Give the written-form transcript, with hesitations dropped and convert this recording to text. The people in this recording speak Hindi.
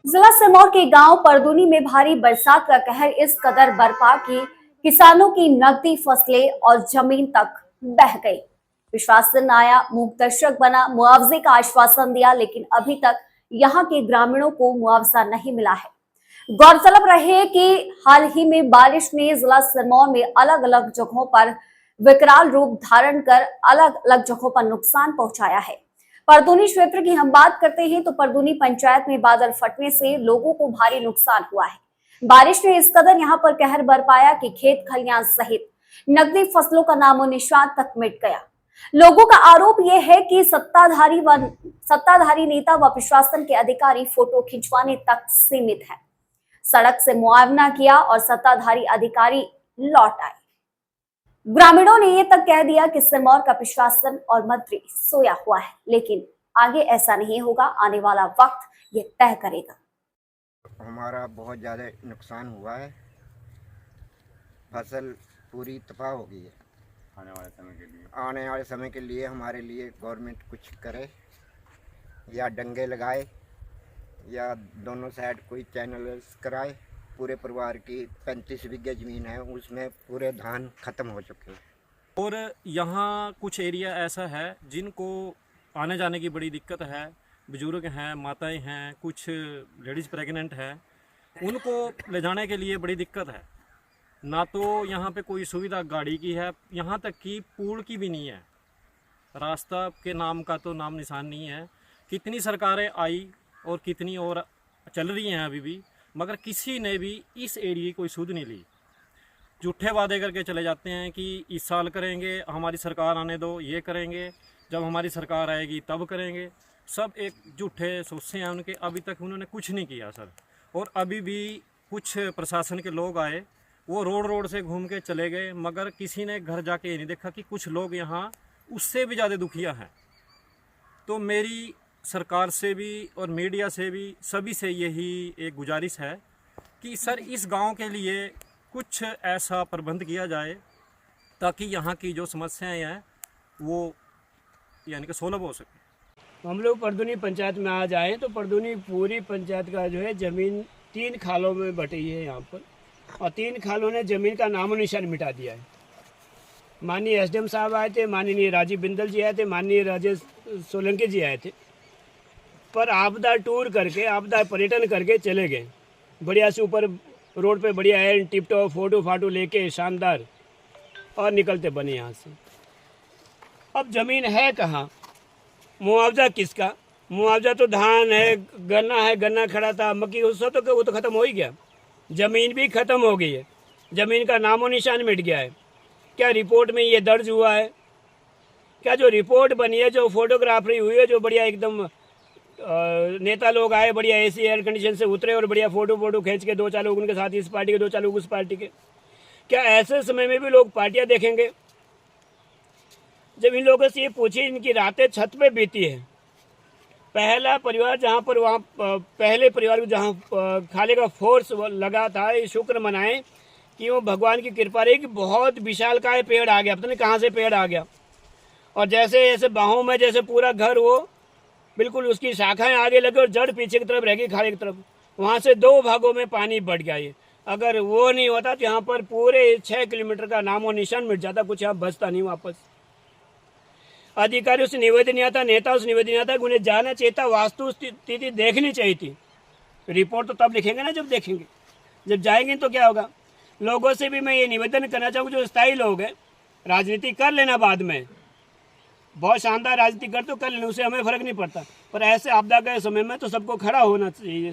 जिला सिरमौर के गांव परदुनी में भारी बरसात का कहर इस कदर बरपा कि किसानों की नकदी फसलें और जमीन तक बह गई। विश्वासन आया, मूकदर्शक बना, मुआवजे का आश्वासन दिया, लेकिन अभी तक यहां के ग्रामीणों को मुआवजा नहीं मिला है। गौरतलब रहे कि हाल ही में बारिश ने जिला सिरमौर में अलग अलग जगहों पर विकराल रूप धारण कर अलग अलग जगहों पर नुकसान पहुंचाया है। परदुनी क्षेत्र की हम बात करते हैं तो परदुनी पंचायत में बादल फटने से लोगों को भारी नुकसान हुआ है। बारिश ने इस कदर यहां पर कहर बरपाया कि खेत खलियां सहित नकदी फसलों का नामो निशान तक मिट गया। लोगों का आरोप यह है कि सत्ताधारी नेता व प्रशासन के अधिकारी फोटो खिंचवाने तक सीमित है। सड़क से मुआवजा किया और सत्ताधारी अधिकारी लौट आए। ग्रामीणों ने ये तक कह दिया कि सिरमौर का प्रशासन और मंत्री सोया हुआ है, लेकिन आगे ऐसा नहीं होगा। आने वाला वक्त ये तय करेगा। हमारा बहुत ज़्यादा नुकसान हुआ है, फसल पूरी तबाह हो गई है। आने वाले समय के लिए हमारे लिए गवर्नमेंट कुछ करे, या डंगे लगाए या दोनों साइड कोई चैनल कराए। पूरे परिवार की 35 बीघे ज़मीन है, उसमें पूरे धान ख़त्म हो चुके हैं। और यहाँ कुछ एरिया ऐसा है जिनको आने जाने की बड़ी दिक्कत है। बुजुर्ग हैं, माताएं हैं, कुछ लेडीज़ प्रेग्नेंट हैं, उनको ले जाने के लिए बड़ी दिक्कत है। ना तो यहाँ पे कोई सुविधा गाड़ी की है, यहाँ तक कि पुल की भी नहीं है। रास्ता के नाम का तो नाम निशान नहीं है। कितनी सरकारें आई और कितनी और चल रही हैं अभी भी, मगर किसी ने भी इस एरिया की कोई सुध नहीं ली। झूठे वादे करके चले जाते हैं कि इस साल करेंगे, हमारी सरकार आने दो, ये करेंगे, जब हमारी सरकार आएगी तब करेंगे। सब एक झूठे सोचे हैं उनके, अभी तक उन्होंने कुछ नहीं किया सर। और अभी भी कुछ प्रशासन के लोग आए, वो रोड से घूम के चले गए, मगर किसी ने घर जाके ये नहीं देखा कि कुछ लोग यहाँ उससे भी ज़्यादा दुखिया हैं। तो मेरी सरकार से भी और मीडिया से भी सभी से यही एक गुजारिश है कि सर इस गांव के लिए कुछ ऐसा प्रबंध किया जाए ताकि यहाँ की जो समस्याएं हैं वो यानी कि सोल्व हो सके। हम लोग परदुनी पंचायत में आज आए तो परदुनी पूरी पंचायत का जो है ज़मीन 3 खालों में बटी है यहाँ पर, और 3 खालों ने ज़मीन का नामो निशान मिटा दिया है। माननीय एसडीएम साहब आए थे, माननीय राजीव बिंदल जी आए थे, माननीय राजेश सोलंकी जी आए थे, पर आपदा टूर करके, आपदा पर्यटन करके चले गए। बढ़िया से ऊपर रोड पे बढ़िया है, टिप टॉप फोटो फाटो लेके शानदार, और निकलते बने यहाँ से। अब ज़मीन है कहाँ? मुआवजा किसका? मुआवजा तो धान है, गन्ना खड़ा था, मक्की, उससे तो वो तो ख़त्म हो ही गया। ज़मीन भी ख़त्म हो गई है, ज़मीन का नामो निशान मिट गया है। क्या रिपोर्ट में ये दर्ज हुआ है? क्या जो रिपोर्ट बनी है, जो फोटोग्राफरी हुई है, जो बढ़िया एकदम नेता लोग आए, बढ़िया एसी एयर कंडीशन से उतरे और बढ़िया फोटो खींच के 2-4 लोग उनके साथ इस पार्टी के, 2-4 लोग उस पार्टी के, क्या ऐसे समय में भी लोग पार्टियां देखेंगे? जब इन लोगों से ये पूछी, इनकी रातें छत पे बीती है। पहला परिवार जहाँ पर, वहाँ पहले परिवार को जहाँ खाने का फोर्स लगा था, ये शुक्र मनाएं कि वो भगवान की कृपा रही कि बहुत विशालकाय पेड़ आ गया, पता नहीं कहाँ से पेड़ आ गया, और जैसे ऐसे बाहों में जैसे पूरा घर वो बिल्कुल उसकी शाखाएं आगे लगे और जड़ पीछे की तरफ रहेगी, खाड़ी की तरफ। वहाँ से 2 भागों में पानी बढ़ गया ये। अगर वो नहीं होता तो यहाँ पर पूरे 6 किलोमीटर का नामो निशान मिट जाता, कुछ यहाँ बचता नहीं वापस। अधिकारियों से निवेदन आता, नेताओं से निवेदन आता कि उन्हें जाना चाहिए था, वास्तु स्थिति देखनी चाहिए थी। रिपोर्ट तो तब लिखेंगे ना जब देखेंगे, जब जाएंगे तो क्या होगा। लोगों से भी मैं ये निवेदन करना चाहूँगा, जो स्थायी लोग हैं, राजनीति कर लेना बाद में, बहुत शानदार राजनीति कर तो कर लेना, उससे हमें फ़र्क नहीं पड़ता, पर ऐसे आपदा के समय में तो सबको खड़ा होना चाहिए।